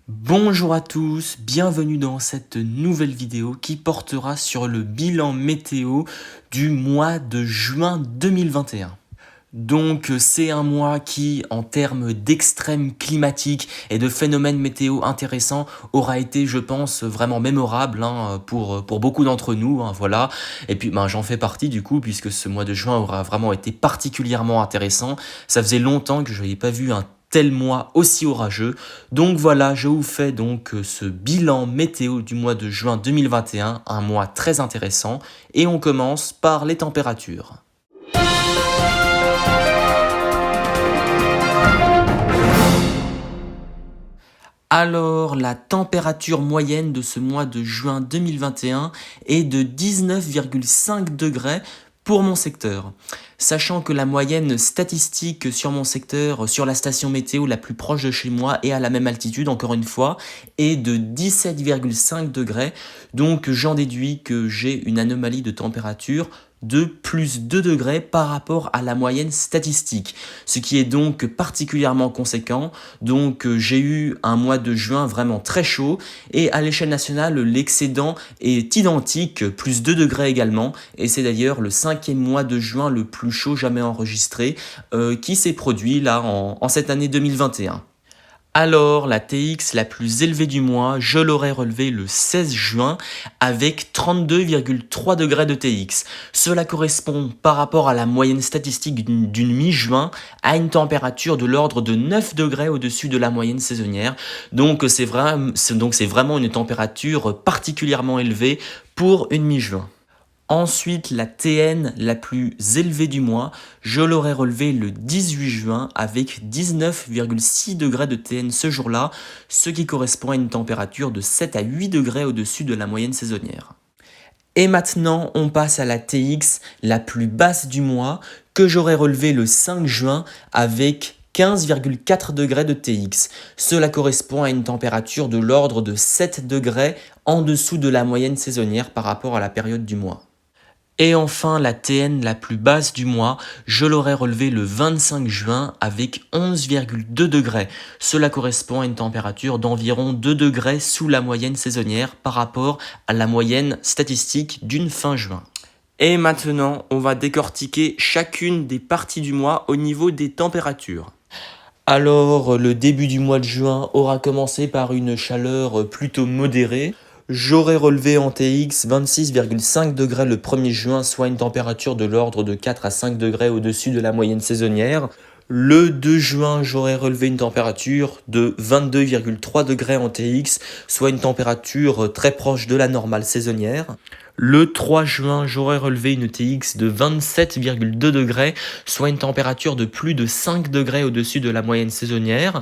Bonjour à tous, bienvenue dans cette nouvelle vidéo qui portera sur le bilan météo du mois de juin 2021. Donc c'est un mois qui, en termes d'extrêmes climatiques et de phénomènes météo intéressants, aura été, je pense, vraiment mémorable pour beaucoup d'entre nous. Voilà. Et puis j'en fais partie du coup, puisque ce mois de juin aura vraiment été particulièrement intéressant. Ça faisait longtemps que je n'avais pas vu un tel mois aussi orageux. Donc voilà, je vous fais donc ce bilan météo du mois de juin 2021, un mois très intéressant. Et on commence par les températures. Alors, la température moyenne de ce mois de juin 2021 est de 19,5 degrés pour mon secteur. Sachant que la moyenne statistique sur mon secteur, sur la station météo la plus proche de chez moi et à la même altitude, encore une fois, est de 17,5 degrés. Donc j'en déduis que j'ai une anomalie de température de plus 2 degrés par rapport à la moyenne statistique, ce qui est donc particulièrement conséquent. Donc j'ai eu un mois de juin vraiment très chaud et à l'échelle nationale l'excédent est identique, plus 2 degrés également, et c'est d'ailleurs le 5e mois de juin le plus chaud jamais enregistré qui s'est produit là en cette année 2021. Alors, la TX la plus élevée du mois, je l'aurais relevée le 16 juin avec 32,3 degrés de TX. Cela correspond par rapport à la moyenne statistique d'une mi-juin à une température de l'ordre de 9 degrés au-dessus de la moyenne saisonnière. Donc c'est vraiment une température particulièrement élevée pour une mi-juin. Ensuite, la TN la plus élevée du mois, je l'aurais relevée le 18 juin avec 19,6 degrés de TN ce jour-là, ce qui correspond à une température de 7 à 8 degrés au-dessus de la moyenne saisonnière. Et maintenant, on passe à la TX la plus basse du mois, que j'aurais relevée le 5 juin avec 15,4 degrés de TX. Cela correspond à une température de l'ordre de 7 degrés en dessous de la moyenne saisonnière par rapport à la période du mois. Et enfin, la TN la plus basse du mois, je l'aurais relevée le 25 juin avec 11,2 degrés. Cela correspond à une température d'environ 2 degrés sous la moyenne saisonnière par rapport à la moyenne statistique d'une fin juin. Et maintenant, on va décortiquer chacune des parties du mois au niveau des températures. Alors, le début du mois de juin aura commencé par une chaleur plutôt modérée. J'aurais relevé en TX 26,5 degrés le 1er juin, soit une température de l'ordre de 4 à 5 degrés au-dessus de la moyenne saisonnière. Le 2 juin, j'aurais relevé une température de 22,3 degrés en TX, soit une température très proche de la normale saisonnière. Le 3 juin, j'aurais relevé une TX de 27,2 degrés, soit une température de plus de 5 degrés au-dessus de la moyenne saisonnière.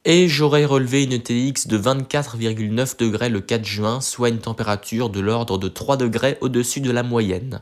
Et j'aurais relevé une TX de 24,9 degrés le 4 juin, soit une température de l'ordre de 3 degrés au-dessus de la moyenne.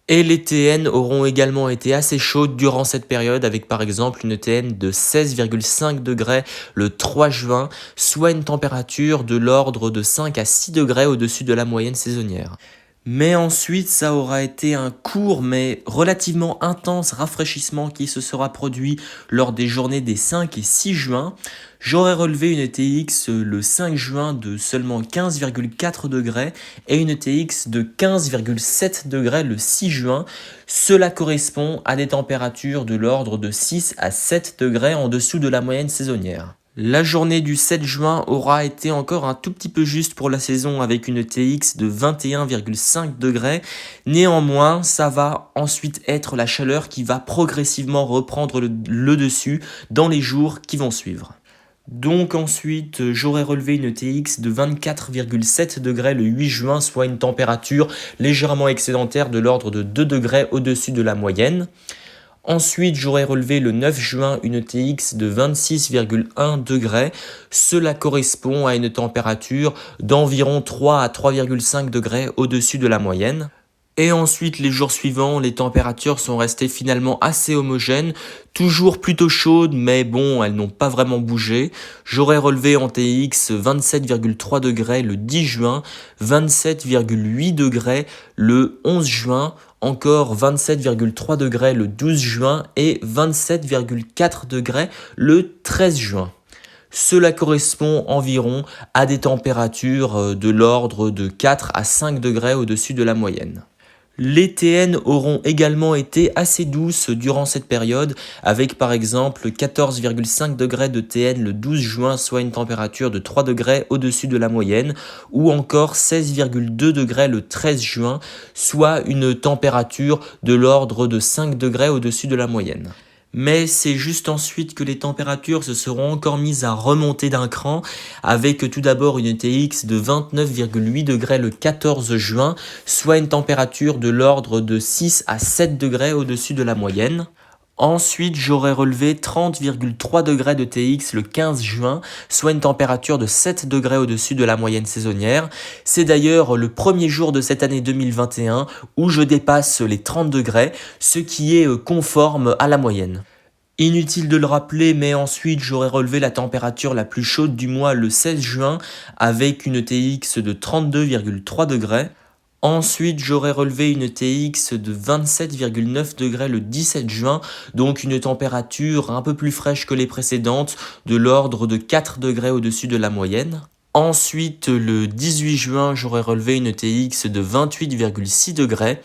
Et les TN auront également été assez chaudes durant cette période, avec par exemple une TN de 16,5 degrés le 3 juin, soit une température de l'ordre de 5 à 6 degrés au-dessus de la moyenne saisonnière. Mais ensuite, ça aura été un court mais relativement intense rafraîchissement qui se sera produit lors des journées des 5 et 6 juin. J'aurais relevé une TX le 5 juin de seulement 15,4 degrés et une TX de 15,7 degrés le 6 juin. Cela correspond à des températures de l'ordre de 6 à 7 degrés en dessous de la moyenne saisonnière. La journée du 7 juin aura été encore un tout petit peu juste pour la saison avec une TX de 21,5 degrés. Néanmoins, ça va ensuite être la chaleur qui va progressivement reprendre le dessus dans les jours qui vont suivre. Donc ensuite, j'aurais relevé une TX de 24,7 degrés le 8 juin, soit une température légèrement excédentaire de l'ordre de 2 degrés au-dessus de la moyenne. Ensuite, j'aurais relevé le 9 juin une TX de 26,1 degrés. Cela correspond à une température d'environ 3 à 3,5 degrés au-dessus de la moyenne. Et ensuite, les jours suivants, les températures sont restées finalement assez homogènes, toujours plutôt chaudes, mais bon, elles n'ont pas vraiment bougé. J'aurais relevé en TX 27,3 degrés le 10 juin, 27,8 degrés le 11 juin, encore 27,3 degrés le 12 juin et 27,4 degrés le 13 juin. Cela correspond environ à des températures de l'ordre de 4 à 5 degrés au-dessus de la moyenne. Les TN auront également été assez douces durant cette période, avec par exemple 14,5 degrés de TN le 12 juin, soit une température de 3 degrés au-dessus de la moyenne, ou encore 16,2 degrés le 13 juin, soit une température de l'ordre de 5 degrés au-dessus de la moyenne. Mais c'est juste ensuite que les températures se seront encore mises à remonter d'un cran, avec tout d'abord une TX de 29,8 degrés le 14 juin, soit une température de l'ordre de 6 à 7 degrés au-dessus de la moyenne. Ensuite, j'aurais relevé 30,3 degrés de TX le 15 juin, soit une température de 7 degrés au-dessus de la moyenne saisonnière. C'est d'ailleurs le premier jour de cette année 2021 où je dépasse les 30 degrés, ce qui est conforme à la moyenne. Inutile de le rappeler, mais ensuite j'aurais relevé la température la plus chaude du mois le 16 juin avec une TX de 32,3 degrés. Ensuite, j'aurais relevé une TX de 27,9 degrés le 17 juin, donc une température un peu plus fraîche que les précédentes, de l'ordre de 4 degrés au-dessus de la moyenne. Ensuite, le 18 juin, j'aurais relevé une TX de 28,6 degrés.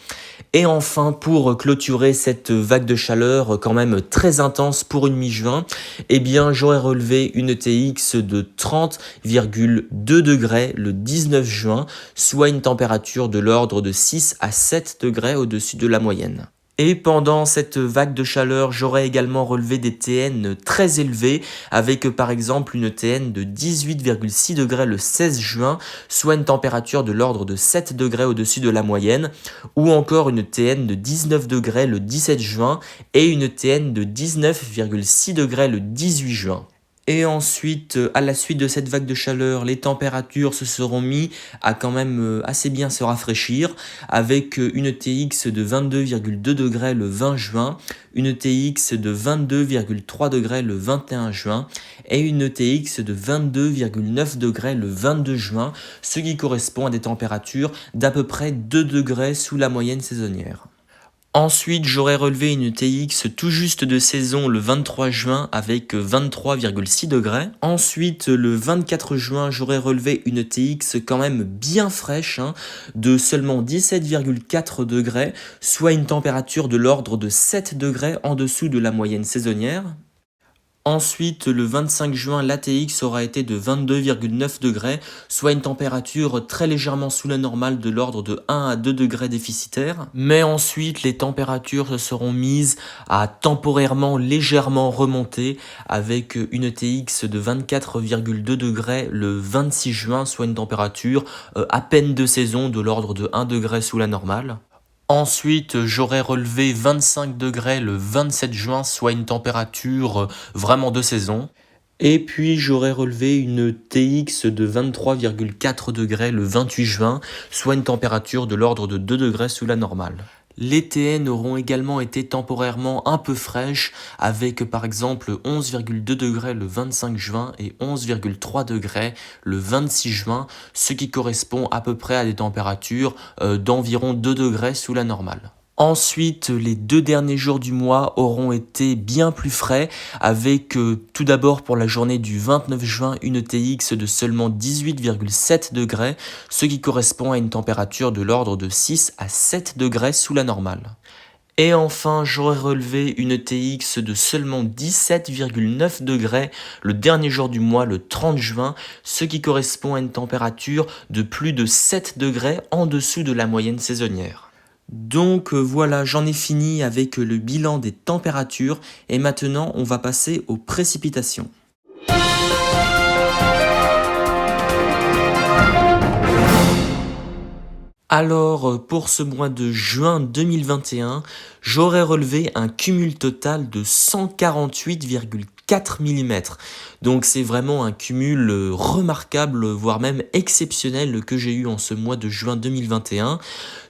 Et enfin, pour clôturer cette vague de chaleur quand même très intense pour une mi-juin, eh bien, j'aurais relevé une TX de 30,2 degrés le 19 juin, soit une température de l'ordre de 6 à 7 degrés au-dessus de la moyenne. Et pendant cette vague de chaleur, j'aurais également relevé des TN très élevés, avec par exemple une TN de 18,6 degrés le 16 juin, soit une température de l'ordre de 7 degrés au-dessus de la moyenne, ou encore une TN de 19 degrés le 17 juin et une TN de 19,6 degrés le 18 juin. Et ensuite, à la suite de cette vague de chaleur, les températures se seront mis à quand même assez bien se rafraîchir, avec une TX de 22,2 degrés le 20 juin, une TX de 22,3 degrés le 21 juin et une TX de 22,9 degrés le 22 juin, ce qui correspond à des températures d'à peu près 2 degrés sous la moyenne saisonnière. Ensuite, j'aurais relevé une TX tout juste de saison le 23 juin avec 23,6 degrés. Ensuite, le 24 juin, j'aurais relevé une TX quand même bien fraîche, de seulement 17,4 degrés, soit une température de l'ordre de 7 degrés en dessous de la moyenne saisonnière. Ensuite, le 25 juin, l'ATX aura été de 22,9 degrés, soit une température très légèrement sous la normale de l'ordre de 1 à 2 degrés déficitaires. Mais ensuite, les températures se seront mises à temporairement légèrement remonter avec une TX de 24,2 degrés le 26 juin, soit une température à peine de saison de l'ordre de 1 degré sous la normale. Ensuite, j'aurais relevé 25 degrés le 27 juin, soit une température vraiment de saison. Et puis, j'aurais relevé une TX de 23,4 degrés le 28 juin, soit une température de l'ordre de 2 degrés sous la normale. Les TN auront également été temporairement un peu fraîches, avec par exemple 11,2 degrés le 25 juin et 11,3 degrés le 26 juin, ce qui correspond à peu près à des températures d'environ 2 degrés sous la normale. Ensuite, les 2 derniers jours du mois auront été bien plus frais, avec tout d'abord pour la journée du 29 juin une TX de seulement 18,7 degrés, ce qui correspond à une température de l'ordre de 6 à 7 degrés sous la normale. Et enfin, j'aurais relevé une TX de seulement 17,9 degrés le dernier jour du mois, le 30 juin, ce qui correspond à une température de plus de 7 degrés en dessous de la moyenne saisonnière. Donc voilà, j'en ai fini avec le bilan des températures et maintenant on va passer aux précipitations. Alors, pour ce mois de juin 2021, j'aurais relevé un cumul total de 148,4 mm. Donc c'est vraiment un cumul remarquable, voire même exceptionnel que j'ai eu en ce mois de juin 2021.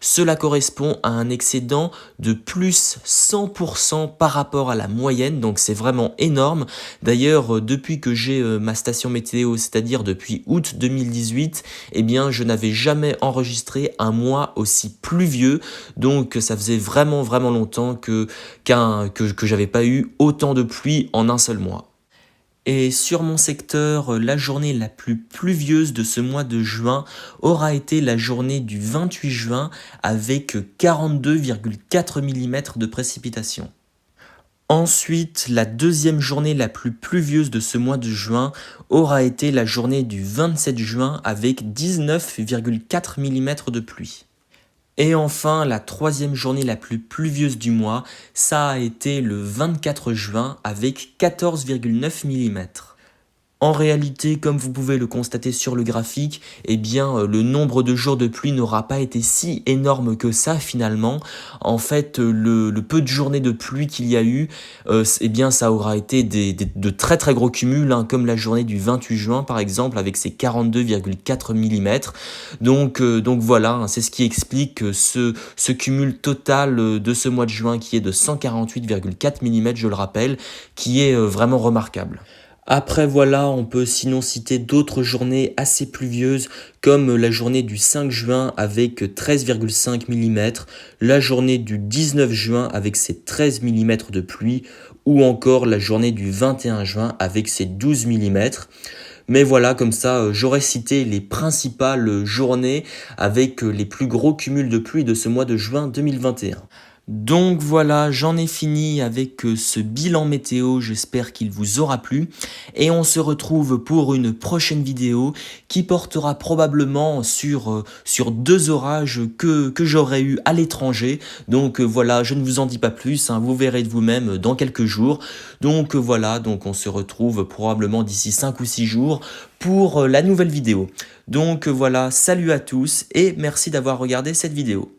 Cela correspond à un excédent de plus 100% par rapport à la moyenne, donc c'est vraiment énorme. D'ailleurs, depuis que j'ai ma station météo, c'est-à-dire depuis août 2018, eh bien je n'avais jamais enregistré un mois aussi pluvieux, donc ça faisait vraiment longtemps que j'avais pas eu autant de pluie en un seul mois. Et sur mon secteur, la journée la plus pluvieuse de ce mois de juin aura été la journée du 28 juin avec 42,4 mm de précipitations. Ensuite, la deuxième journée la plus pluvieuse de ce mois de juin aura été la journée du 27 juin avec 19,4 mm de pluie. Et enfin, la troisième journée la plus pluvieuse du mois, ça a été le 24 juin avec 14,9 mm. En réalité, comme vous pouvez le constater sur le graphique, eh bien, le nombre de jours de pluie n'aura pas été si énorme que ça finalement. En fait, le peu de journées de pluie qu'il y a eu, eh bien, ça aura été de très très gros cumuls, hein, comme la journée du 28 juin par exemple, avec ses 42,4 mm. Donc voilà, hein, c'est ce qui explique ce cumul total de ce mois de juin qui est de 148,4 mm, je le rappelle, qui est vraiment remarquable. Après voilà, on peut sinon citer d'autres journées assez pluvieuses comme la journée du 5 juin avec 13,5 mm, la journée du 19 juin avec ses 13 mm de pluie ou encore la journée du 21 juin avec ses 12 mm. Mais voilà, comme ça, j'aurais cité les principales journées avec les plus gros cumuls de pluie de ce mois de juin 2021. Donc voilà, j'en ai fini avec ce bilan météo, j'espère qu'il vous aura plu. Et on se retrouve pour une prochaine vidéo qui portera probablement sur deux orages que j'aurais eu à l'étranger. Donc voilà, je ne vous en dis pas plus, hein, vous verrez de vous-même dans quelques jours. Donc voilà, donc on se retrouve probablement d'ici 5 ou 6 jours pour la nouvelle vidéo. Donc voilà, salut à tous et merci d'avoir regardé cette vidéo.